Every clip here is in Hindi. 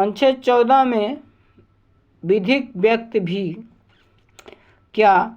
अनुच्छेद 14 में विधिक व्यक्ति भी क्या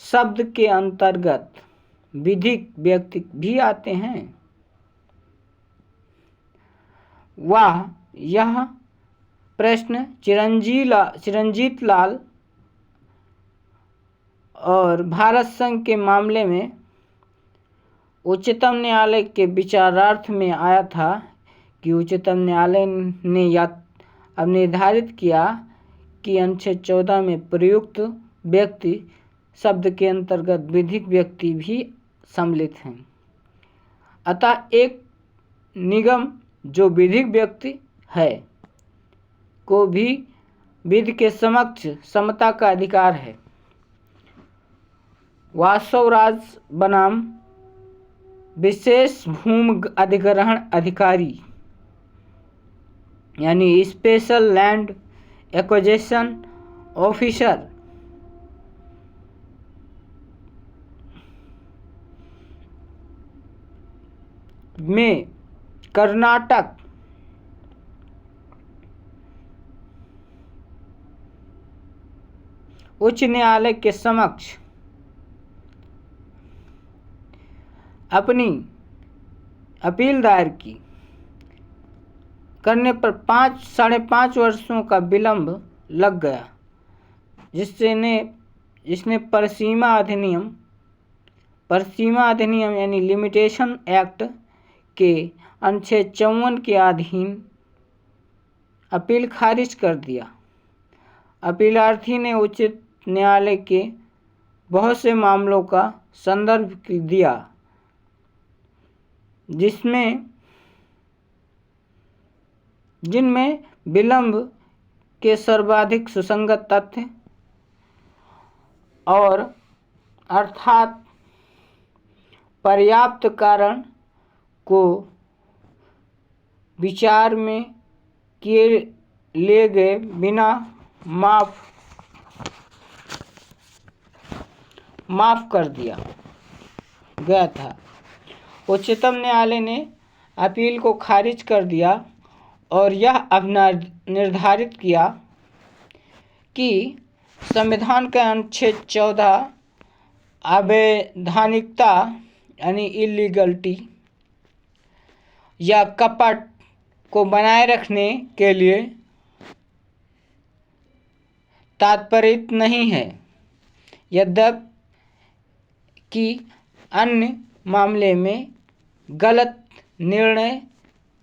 शब्द के अंतर्गत विधिक व्यक्ति भी आते हैं? यह प्रश्न चिरंजीत लाल और भारत संघ के मामले में उच्चतम न्यायालय के विचारार्थ में आया था कि उच्चतम न्यायालय ने अब निर्धारित किया कि अनुच्छेद 14 में प्रयुक्त व्यक्ति शब्द के अंतर्गत विधिक व्यक्ति भी सम्मिलित हैं। अतः एक निगम जो विधिक व्यक्ति है को भी विधि के समक्ष समता का अधिकार है। वासवराज बनाम विशेष भूमि अधिग्रहण अधिकारी यानी स्पेशल लैंड एक्विजिशन ऑफिसर में कर्नाटक उच्च न्यायालय के समक्ष अपनी अपील दायर की करने पर 5.5 वर्षों का विलंब लग गया, जिसने परिसीमा अधिनियम यानी लिमिटेशन एक्ट के अनुच्छेद 54 के अधीन अपील खारिज कर दिया। अपीलार्थी ने उच्च न्यायालय के बहुत से मामलों का संदर्भ दिया जिनमें विलंब के सर्वाधिक सुसंगत तथ्य और अर्थात पर्याप्त कारण को विचार में किए ले गए बिना माफ कर दिया गया था। उच्चतम न्यायालय ने अपील को खारिज कर दिया और यह अब निर्धारित किया कि संविधान का अनुच्छेद 14 अवैधानिकता यानी इलीगलिटी या कपट को बनाए रखने के लिए तात्पर्य नहीं है, यद्यपि अन्य मामले में गलत निर्णय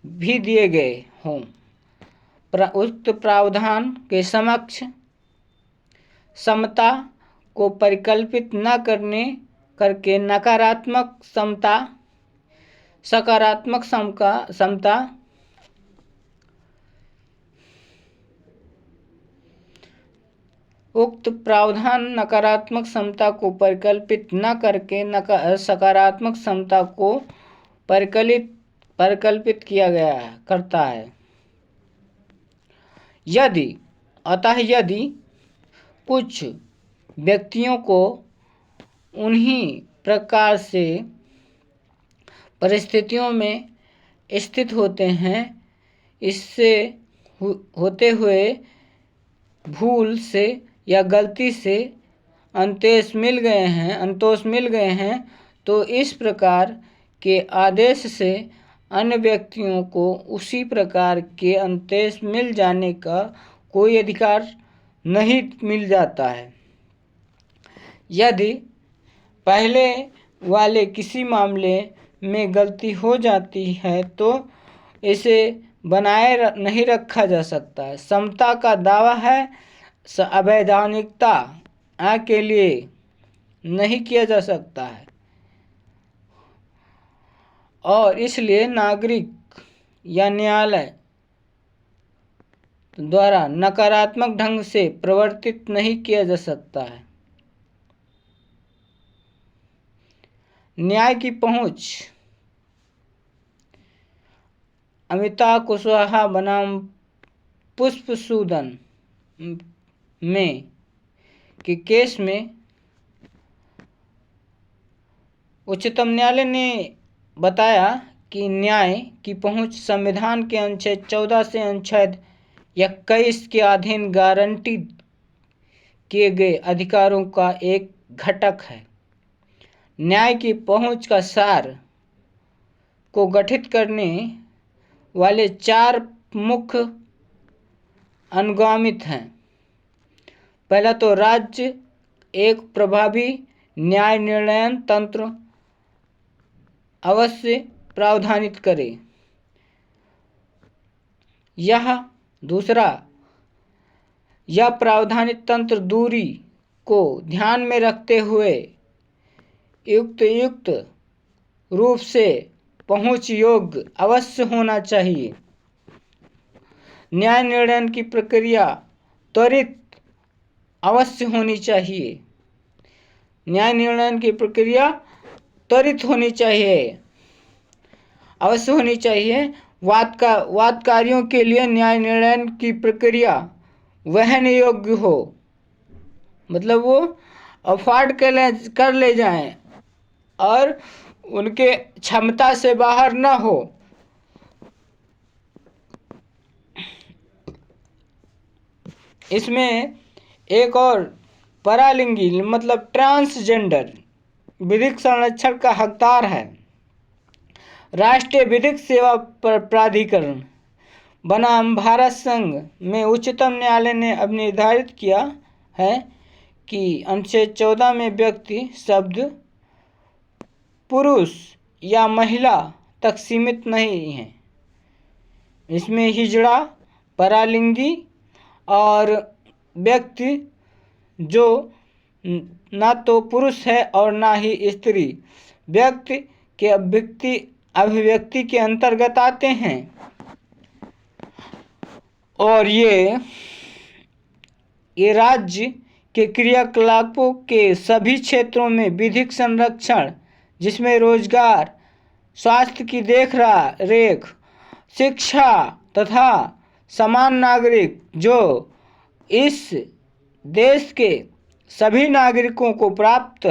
भी दिए गए हों। उक्त प्रावधान के समक्ष समता को परिकल्पित न करके नकारात्मक सकारात्मक समता उक्त प्रावधान नकारात्मक समता को परिकल्पित न करके सकारात्मक समता को परिकल्पित किया गया करता है। यदि कुछ व्यक्तियों को उन्हीं प्रकार से परिस्थितियों में स्थित होते हैं, इससे होते हुए भूल से या गलती से अंतोष मिल गए हैं, तो इस प्रकार के आदेश से अन्य व्यक्तियों को उसी प्रकार के अंतोष मिल जाने का कोई अधिकार नहीं मिल जाता है। यदि पहले वाले किसी मामले में गलती हो जाती है तो इसे बनाए नहीं रखा जा सकता है। समता का दावा है अवैधानिकता के लिए नहीं किया जा सकता है और इसलिए नागरिक या न्यायालय द्वारा नकारात्मक ढंग से प्रवर्तित नहीं किया जा सकता है। न्याय की पहुंच अमिता कुशवाहा बनाम पुष्पसूदन में के केस में उच्चतम न्यायालय ने बताया कि न्याय की पहुंच संविधान के अनुच्छेद 14 से अनुच्छेद 21 के अधीन गारंटी किए गए अधिकारों का एक घटक है। न्याय की पहुंच का सार को गठित करने वाले 4 मुख्य अनुगामित हैं। पहला तो राज्य एक प्रभावी न्याय निर्णयन तंत्र अवश्य प्रावधानित करे। दूसरा, यह प्रावधानित तंत्र दूरी को ध्यान में रखते हुए युक्त रूप से पहुंच योग्य अवश्य होना चाहिए। न्याय निर्णय की प्रक्रिया त्वरित अवश्य होनी चाहिए। न्याय निर्णय की प्रक्रिया त्वरित होनी चाहिए, अवश्य होनी चाहिए। वादकारियों के लिए न्याय निर्णय की प्रक्रिया वहन योग्य हो, मतलब वो अफोर्ड कर ले जाएं और उनके क्षमता से बाहर ना हो। इसमें एक और परालिंगी मतलब ट्रांसजेंडर विधिक संरक्षण का हकदार है। राष्ट्रीय विधिक सेवा प्राधिकरण बनाम भारत संघ में उच्चतम न्यायालय ने अब निर्धारित किया है कि अनुच्छेद 14 में व्यक्ति शब्द पुरुष या महिला तक सीमित नहीं है। इसमें हिजड़ा, परालिंगी और व्यक्ति जो ना तो पुरुष है और ना ही स्त्री व्यक्ति के अभिव्यक्ति के अंतर्गत आते हैं। और ये राज्य के क्रियाकलापों के सभी क्षेत्रों में विधिक संरक्षण, जिसमें रोजगार, स्वास्थ्य की देखरेख, शिक्षा तथा समान नागरिक जो इस देश के सभी नागरिकों को प्राप्त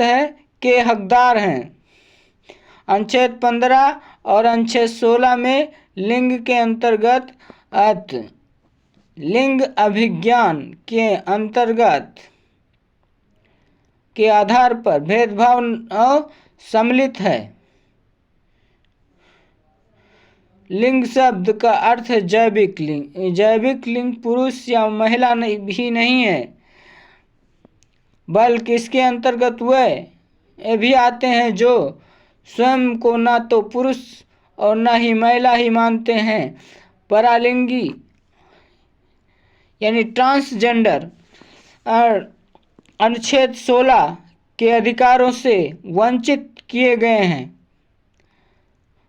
है के हकदार हैं। अनुच्छेद 15 और अनुच्छेद 16 में लिंग के अंतर्गत लिंग अभिज्ञान के अंतर्गत के आधार पर भेदभाव सम्मिलित है। लिंग शब्द का अर्थ है जैविक लिंग। जैविक लिंग पुरुष या महिला भी नहीं है, बल्कि इसके अंतर्गत वे भी आते हैं जो स्वयं को ना तो पुरुष और ना ही महिला ही मानते हैं। परालिंगी यानी ट्रांसजेंडर अनुच्छेद 16 के अधिकारों से वंचित किए गए हैं।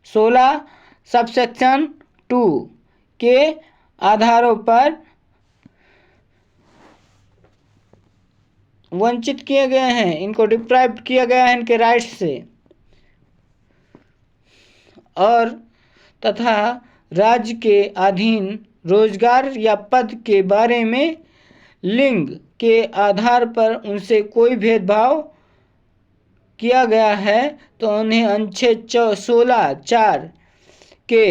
16 सबसेक्शन 2 के आधारों पर वंचित किए गए हैं, इनको डिप्राइव किया गया है इनके राइट्स से। और तथा राज्य के अधीन रोजगार या पद के बारे में लिंग के आधार पर उनसे कोई भेदभाव किया गया है तो उन्हें अनुच्छेद 16(4) के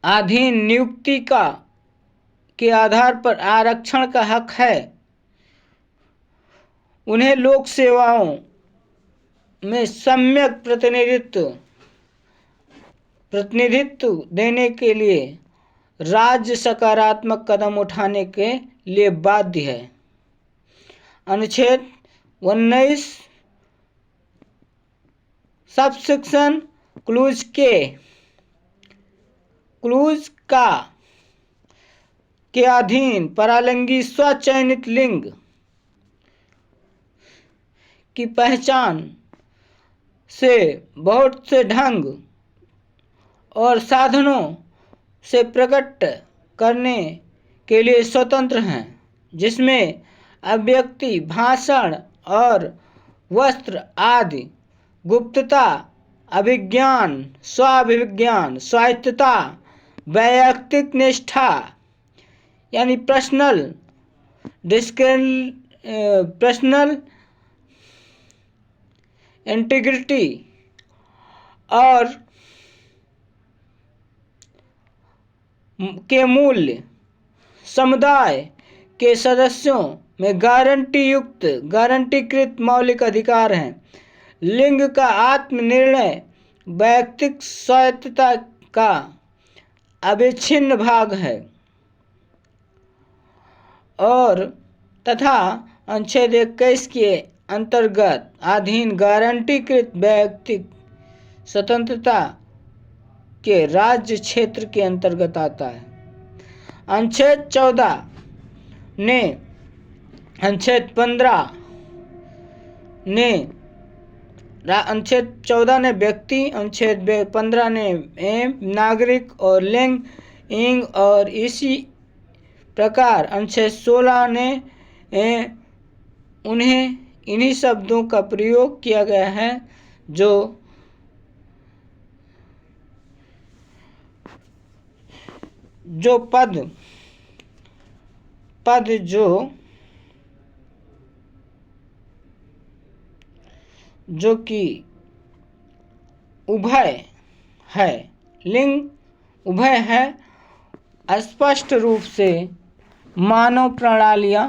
अधीन नियुक्ति के आधार पर आरक्षण का हक है। उन्हें लोक सेवाओं में सम्यक प्रतिनिधित्व देने के लिए राज्य सकारात्मक कदम उठाने के लिए बाध्य है। अनुच्छेद 19 सबसेक्शन क्लूज के अधीन परालिंगी स्वचयनित लिंग की पहचान से बहुत से ढंग और साधनों से प्रकट करने के लिए स्वतंत्र हैं, जिसमें अभिव्यक्ति, भाषण और वस्त्र आदि, गुप्तता, अभिज्ञान, स्वाभिज्ञान, स्वायत्तता, वैयक्तिक निष्ठा यानी पर्सनल इंटीग्रिटी और के मूल्य समुदाय के सदस्यों में गारंटीकृत मौलिक अधिकार हैं। लिंग का आत्मनिर्णय वैयक्तिक स्वायत्तता का अविच्छिन्न भाग है और तथा अनुच्छेद 21 के अंतर्गत अधीन गारंटीकृत वैयक्तिक स्वतंत्रता के राज्य क्षेत्र के अंतर्गत आता है। अनुच्छेद 14 ने अनुच्छेद 15 ने व्यक्ति, अनुच्छेद 15 ने नागरिक और लिंग और इसी प्रकार अनुच्छेद 16 ने उन्हें इन्हीं शब्दों का प्रयोग किया गया है जो पद जो कि उभय है, लिंग उभय है, स्पष्ट रूप से मानव प्रणालियाँ